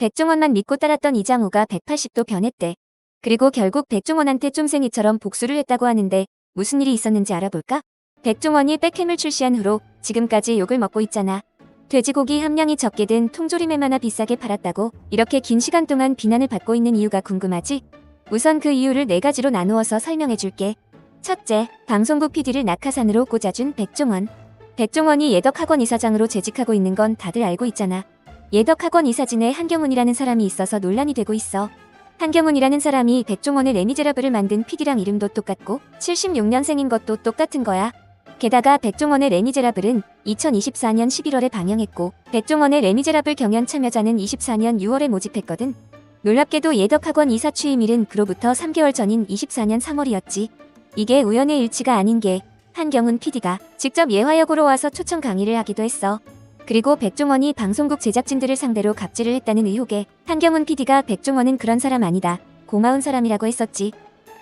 백종원만 믿고 따랐던 이장우가 180도 변했대. 그리고 결국 백종원한테 쫌생이처럼 복수를 했다고 하는데 무슨 일이 있었는지 알아볼까? 백종원이 백햄을 출시한 후로 지금까지 욕을 먹고 있잖아. 돼지고기 함량이 적게 든 통조림에마나 비싸게 팔았다고 이렇게 긴 시간 동안 비난을 받고 있는 이유가 궁금하지? 우선 그 이유를 4가지로 나누어서 설명해줄게. 첫째, 방송국 PD를 낙하산으로 꽂아준 백종원. 백종원이 예덕학원 이사장으로 재직하고 있는 건 다들 알고 있잖아. 예덕학원 이사진에 한경훈이라는 사람이 있어서 논란이 되고 있어. 한경훈이라는 사람이 백종원의 레미제라블을 만든 PD랑 이름도 똑같고 76년생인 것도 똑같은 거야. 게다가 백종원의 레미제라블은 2024년 11월에 방영했고 백종원의 레미제라블 경연 참여자는 24년 6월에 모집했거든. 놀랍게도 예덕학원 이사 취임일은 그로부터 3개월 전인 24년 3월이었지. 이게 우연의 일치가 아닌 게 한경훈 PD가 직접 예화역으로 와서 초청 강의를 하기도 했어. 그리고 백종원이 방송국 제작진들을 상대로 갑질을 했다는 의혹에 한경훈 PD가 백종원은 그런 사람 아니다, 고마운 사람이라고 했었지.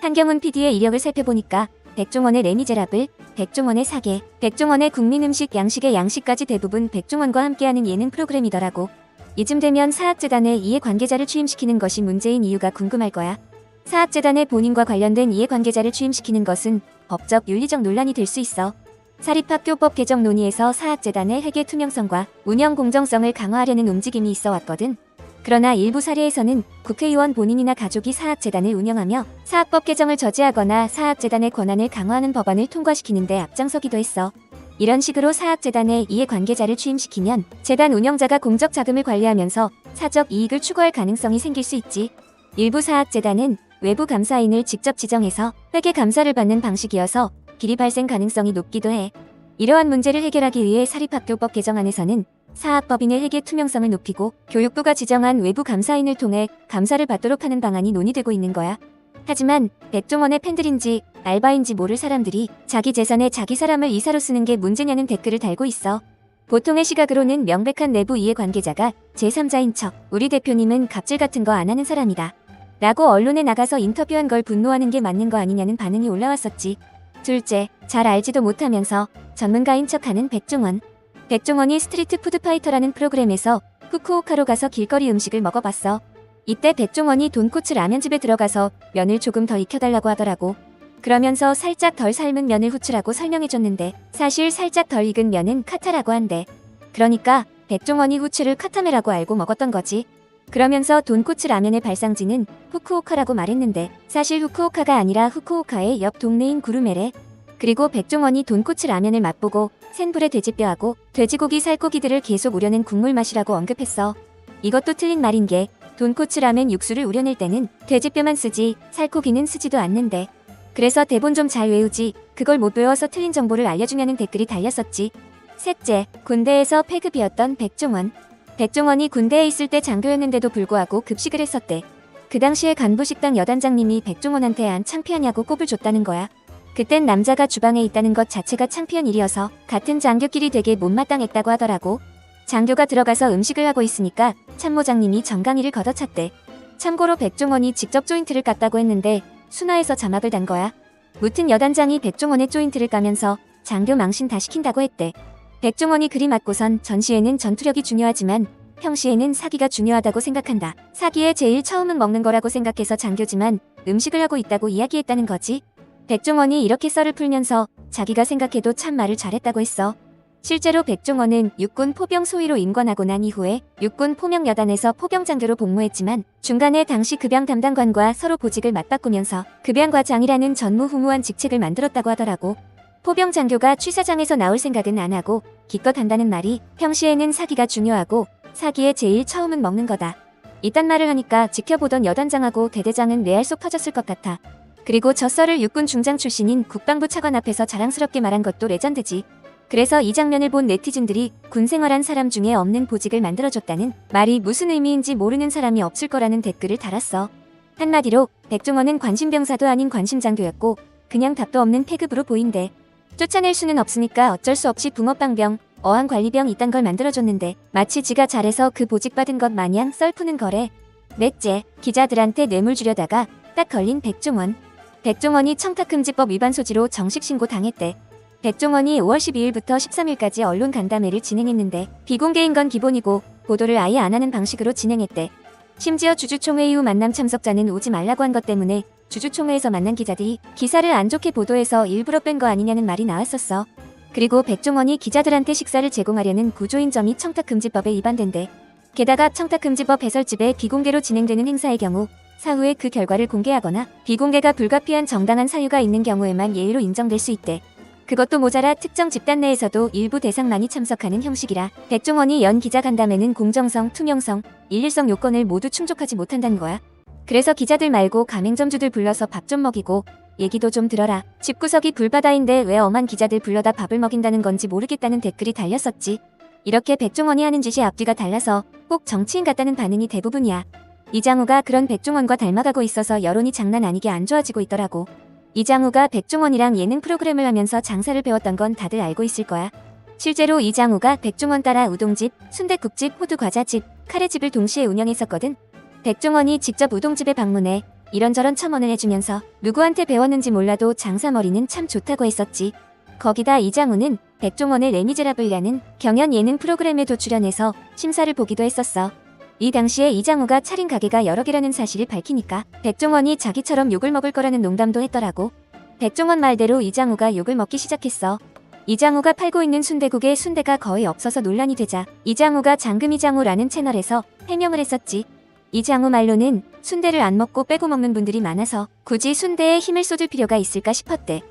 한경훈 PD의 이력을 살펴보니까 백종원의 레미제라블, 백종원의 사계, 백종원의 국민음식 양식의 양식까지 대부분 백종원과 함께하는 예능 프로그램이더라고. 이쯤 되면 사학재단에 이해관계자를 취임시키는 것이 문제인 이유가 궁금할 거야. 사학재단의 본인과 관련된 이해관계자를 취임시키는 것은 법적 윤리적 논란이 될 수 있어. 사립학교법 개정 논의에서 사학재단의 회계 투명성과 운영 공정성을 강화하려는 움직임이 있어 왔거든. 그러나 일부 사례에서는 국회의원 본인이나 가족이 사학재단을 운영하며 사학법 개정을 저지하거나 사학재단의 권한을 강화하는 법안을 통과시키는 데 앞장서기도 했어. 이런 식으로 사학재단에 이해관계자를 취임시키면 재단 운영자가 공적 자금을 관리하면서 사적 이익을 추구할 가능성이 생길 수 있지. 일부 사학재단은 외부 감사인을 직접 지정해서 회계 감사를 받는 방식이어서 비리 발생 가능성이 높기도 해. 이러한 문제를 해결하기 위해 사립학교법 개정안에서는 사학법인의 회계 투명성을 높이고 교육부가 지정한 외부 감사인을 통해 감사를 받도록 하는 방안이 논의되고 있는 거야. 하지만 백종원의 팬들인지 알바인지 모를 사람들이 자기 재산에 자기 사람을 이사로 쓰는 게 문제냐는 댓글을 달고 있어. 보통의 시각으로는 명백한 내부 이해관계자가 제3자인 척 우리 대표님은 갑질 같은 거 안 하는 사람이다 라고 언론에 나가서 인터뷰한 걸 분노하는 게 맞는 거 아니냐는 반응이 올라왔었지. 둘째, 잘 알지도 못하면서 전문가인 척하는 백종원. 백종원이 스트리트 푸드파이터라는 프로그램에서 후쿠오카로 가서 길거리 음식을 먹어봤어. 이때 백종원이 돈코츠 라면집에 들어가서 면을 조금 더 익혀달라고 하더라고. 그러면서 살짝 덜 삶은 면을 후추라고 설명해줬는데 사실 살짝 덜 익은 면은 카타라고 한대. 그러니까 백종원이 후추를 카타메라고 알고 먹었던 거지. 그러면서 돈코츠 라면의 발상지는 후쿠오카라고 말했는데 사실 후쿠오카가 아니라 후쿠오카의 옆 동네인 구루메래. 그리고 백종원이 돈코츠 라면을 맛보고 센 불에 돼지뼈하고 돼지고기 살코기들을 계속 우려낸 국물 맛이라고 언급했어. 이것도 틀린 말인 게 돈코츠 라면 육수를 우려낼 때는 돼지뼈만 쓰지 살코기는 쓰지도 않는데. 그래서 대본 좀 잘 외우지 그걸 못 외워서 틀린 정보를 알려주냐는 댓글이 달렸었지. 셋째, 군대에서 패급이었던 백종원. 백종원이 군대에 있을 때 장교였는데도 불구하고 급식을 했었대. 그 당시에 간부식당 여단장님이 백종원한테 안 창피하냐고 꼽을 줬다는 거야. 그땐 남자가 주방에 있다는 것 자체가 창피한 일이어서 같은 장교끼리 되게 못마땅했다고 하더라고. 장교가 들어가서 음식을 하고 있으니까 참모장님이 정강이를 걷어찼대. 참고로 백종원이 직접 조인트를 깠다고 했는데 순화해서 자막을 단 거야. 무튼 여단장이 백종원의 조인트를 까면서 장교 망신 다 시킨다고 했대. 백종원이 그리 맞고선 전시에는 전투력이 중요하지만 평시에는 사기가 중요하다고 생각한다. 사기에 제일 처음은 먹는 거라고 생각해서 장교지만 음식을 하고 있다고 이야기했다는 거지. 백종원이 이렇게 썰을 풀면서 자기가 생각해도 참 말을 잘했다고 했어. 실제로 백종원은 육군 포병 소위로 임관하고 난 이후에 육군 포명여단에서 포병장교로 복무했지만 중간에 당시 급양 담당관과 서로 보직을 맞바꾸면서 급양과장이라는 전무후무한 직책을 만들었다고 하더라고. 포병장교가 취사장에서 나올 생각은 안 하고 기껏 한다는 말이 평시에는 사기가 중요하고 사기에 제일 처음은 먹는 거다. 이딴 말을 하니까 지켜보던 여단장하고 대대장은 레알 속 터졌을 것 같아. 그리고 저 썰을 육군 중장 출신인 국방부 차관 앞에서 자랑스럽게 말한 것도 레전드지. 그래서 이 장면을 본 네티즌들이 군 생활한 사람 중에 없는 보직을 만들어줬다는 말이 무슨 의미인지 모르는 사람이 없을 거라는 댓글을 달았어. 한마디로 백종원은 관심병사도 아닌 관심장교였고 그냥 답도 없는 패급으로 보인대. 쫓아낼 수는 없으니까 어쩔 수 없이 붕어빵병, 어항관리병 이딴 걸 만들어줬는데 마치 지가 잘해서 그 보직 받은 것 마냥 썰 푸는 거래. 넷째, 기자들한테 뇌물 주려다가 딱 걸린 백종원. 백종원이 청탁금지법 위반 소지로 정식 신고 당했대. 백종원이 5월 12일부터 13일까지 언론 간담회를 진행했는데 비공개인 건 기본이고 보도를 아예 안 하는 방식으로 진행했대. 심지어 주주총회 이후 만남 참석자는 오지 말라고 한 것 때문에 주주총회에서 만난 기자들이 기사를 안 좋게 보도해서 일부러 뺀 거 아니냐는 말이 나왔었어. 그리고 백종원이 기자들한테 식사를 제공하려는 구조인 점이 청탁금지법에 위반된대. 게다가 청탁금지법 해설집에 비공개로 진행되는 행사의 경우 사후에 그 결과를 공개하거나 비공개가 불가피한 정당한 사유가 있는 경우에만 예의로 인정될 수 있대. 그것도 모자라 특정 집단 내에서도 일부 대상만이 참석하는 형식이라 백종원이 연 기자간담회는 공정성, 투명성, 일일성 요건을 모두 충족하지 못한다는 거야. 그래서 기자들 말고 가맹점주들 불러서 밥 좀 먹이고 얘기도 좀 들어라. 집구석이 불바다인데 왜 엄한 기자들 불러다 밥을 먹인다는 건지 모르겠다는 댓글이 달렸었지. 이렇게 백종원이 하는 짓이 앞뒤가 달라서 꼭 정치인 같다는 반응이 대부분이야. 이장우가 그런 백종원과 닮아가고 있어서 여론이 장난 아니게 안 좋아지고 있더라고. 이장우가 백종원이랑 예능 프로그램을 하면서 장사를 배웠던 건 다들 알고 있을 거야. 실제로 이장우가 백종원 따라 우동집, 순댓국집, 호두과자집, 카레집을 동시에 운영했었거든. 백종원이 직접 우동집에 방문해 이런저런 첨언을 해주면서 누구한테 배웠는지 몰라도 장사머리는 참 좋다고 했었지. 거기다 이장우는 백종원을 레미제라블이라는 경연 예능 프로그램에도 출연해서 심사를 보기도 했었어. 이 당시에 이장우가 차린 가게가 여러 개라는 사실을 밝히니까 백종원이 자기처럼 욕을 먹을 거라는 농담도 했더라고. 백종원 말대로 이장우가 욕을 먹기 시작했어. 이장우가 팔고 있는 순댓국에 순대가 거의 없어서 논란이 되자 이장우가 장금이장우라는 채널에서 해명을 했었지. 이장우 말로는 순대를 안 먹고 빼고 먹는 분들이 많아서 굳이 순대에 힘을 쏟을 필요가 있을까 싶었대.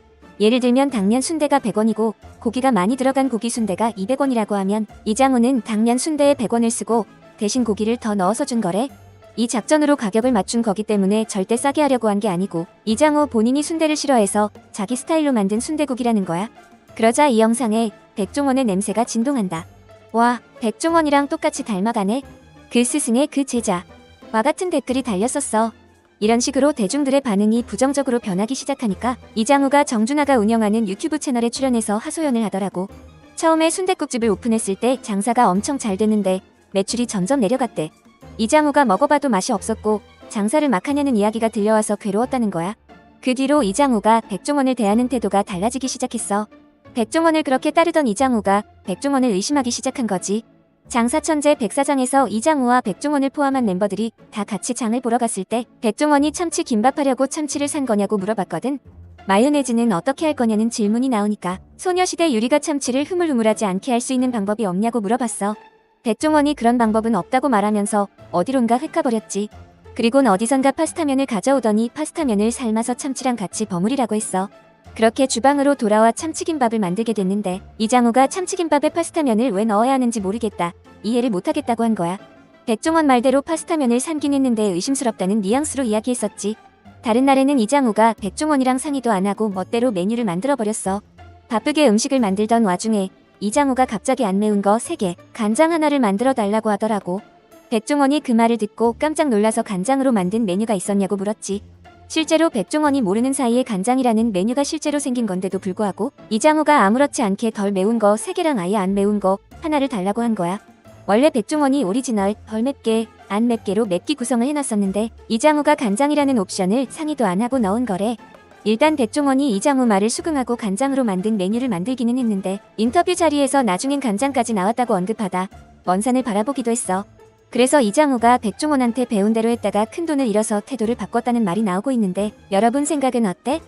예를 들면 당면 순대가 100원이고 고기가 많이 들어간 고기 순대가 200원이라고 하면 이장우는 당면 순대에 100원을 쓰고 대신 고기를 더 넣어서 준 거래. 이 작전으로 가격을 맞춘 거기 때문에 절대 싸게 하려고 한 게 아니고 이장우 본인이 순대를 싫어해서 자기 스타일로 만든 순대국이라는 거야. 그러자 이 영상에 백종원의 냄새가 진동한다. 와, 백종원이랑 똑같이 닮아가네. 그 스승의 그 제자. 와 같은 댓글이 달렸었어. 이런 식으로 대중들의 반응이 부정적으로 변하기 시작하니까 이장우가 정준하가 운영하는 유튜브 채널에 출연해서 하소연을 하더라고. 처음에 순댓국집을 오픈했을 때 장사가 엄청 잘 됐는데 매출이 점점 내려갔대. 이장우가 먹어봐도 맛이 없었고 장사를 막 하냐는 이야기가 들려와서 괴로웠다는 거야. 그 뒤로 이장우가 백종원을 대하는 태도가 달라지기 시작했어. 백종원을 그렇게 따르던 이장우가 백종원을 의심하기 시작한 거지. 장사천재 백사장에서 이장우와 백종원을 포함한 멤버들이 다 같이 장을 보러 갔을 때 백종원이 참치 김밥 하려고 참치를 산 거냐고 물어봤거든. 마요네즈는 어떻게 할 거냐는 질문이 나오니까 소녀시대 유리가 참치를 흐물흐물하지 않게 할 수 있는 방법이 없냐고 물어봤어. 백종원이 그런 방법은 없다고 말하면서 어디론가 흩가버렸지. 그리곤 어디선가 파스타면을 가져오더니 파스타면을 삶아서 참치랑 같이 버무리라고 했어. 그렇게 주방으로 돌아와 참치김밥을 만들게 됐는데 이장우가 참치김밥에 파스타면을 왜 넣어야 하는지 모르겠다. 이해를 못하겠다고 한 거야. 백종원 말대로 파스타면을 삶긴 했는데 의심스럽다는 뉘앙스로 이야기했었지. 다른 날에는 이장우가 백종원이랑 상의도 안 하고 멋대로 메뉴를 만들어버렸어. 바쁘게 음식을 만들던 와중에 이장우가 갑자기 안 매운 거 3개, 간장 하나를 만들어 달라고 하더라고. 백종원이 그 말을 듣고 깜짝 놀라서 간장으로 만든 메뉴가 있었냐고 물었지. 실제로 백종원이 모르는 사이에 간장이라는 메뉴가 실제로 생긴 건데도 불구하고 이장우가 아무렇지 않게 덜 매운 거 3개랑 아예 안 매운 거 하나를 달라고 한 거야. 원래 백종원이 오리지널, 덜 맵게, 안 맵게로 맵기 구성을 해놨었는데 이장우가 간장이라는 옵션을 상의도 안 하고 넣은 거래. 일단 백종원이 이장우 말을 수긍하고 간장으로 만든 메뉴를 만들기는 했는데 인터뷰 자리에서 나중엔 간장까지 나왔다고 언급하다 먼 산을 바라보기도 했어. 그래서 이장우가 백종원한테 배운 대로 했다가 큰돈을 잃어서 태도를 바꿨다는 말이 나오고 있는데 여러분 생각은 어때?